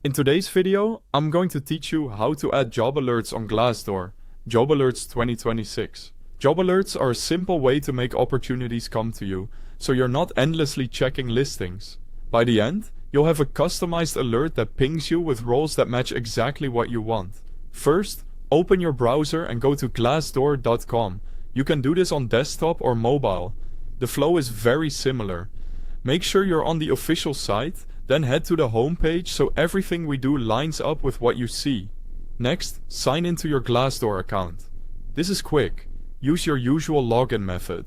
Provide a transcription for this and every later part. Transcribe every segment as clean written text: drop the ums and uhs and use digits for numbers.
In today's video, I'm going to teach you how to add job alerts on Glassdoor, Job Alerts 2026. Job alerts are a simple way to make opportunities come to you, so you're not endlessly checking listings. By the end, you'll have a customized alert that pings you with roles that match exactly what you want. First, open your browser and go to glassdoor.com. You can do this on desktop or mobile. The flow is very similar. Make sure you're on the official site, then head to the home page so everything we do lines up with what you see. Next, sign into your Glassdoor account. This is quick. Use your usual login method.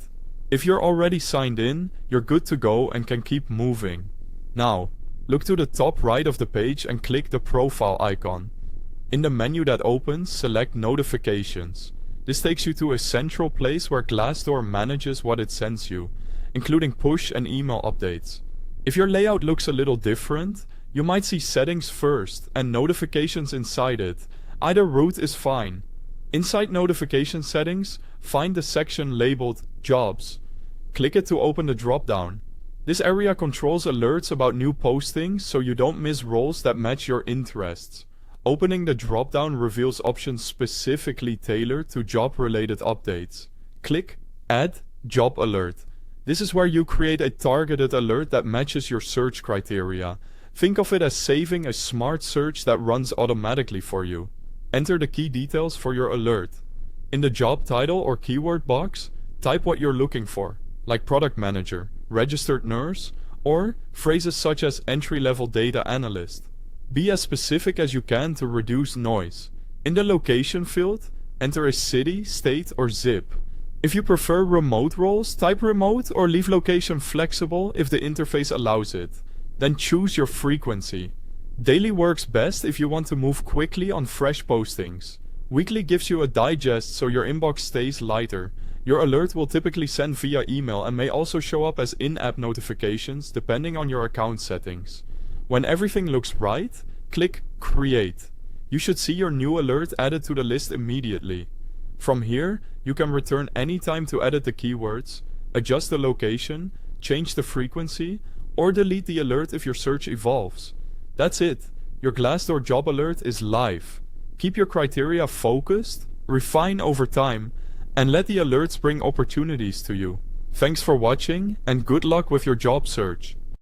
If you're already signed in, you're good to go and can keep moving. Now, look to the top right of the page and click the profile icon. In the menu that opens, select Notifications. This takes you to a central place where Glassdoor manages what it sends you, including push and email updates. If your layout looks a little different, you might see Settings first and Notifications inside it. Either route is fine. Inside Notification Settings, find the section labeled Jobs. Click it to open the drop-down. This area controls alerts about new postings so you don't miss roles that match your interests. Opening the drop-down reveals options specifically tailored to job-related updates. Click Add Job Alert. This is where you create a targeted alert that matches your search criteria. Think of it as saving a smart search that runs automatically for you. Enter the key details for your alert. In the job title or keyword box, type what you're looking for, like product manager, registered nurse, or phrases such as entry-level data analyst. Be as specific as you can to reduce noise. In the location field, enter a city, state, or zip. If you prefer remote roles, type remote or leave location flexible if the interface allows it. Then choose your frequency. Daily works best if you want to move quickly on fresh postings. Weekly gives you a digest so your inbox stays lighter. Your alert will typically send via email and may also show up as in-app notifications depending on your account settings. When everything looks right, click Create. You should see your new alert added to the list immediately. From here, you can return anytime to edit the keywords, adjust the location, change the frequency, or delete the alert if your search evolves. That's it. Your Glassdoor job alert is live. Keep your criteria focused, refine over time, and let the alerts bring opportunities to you. Thanks for watching, and good luck with your job search.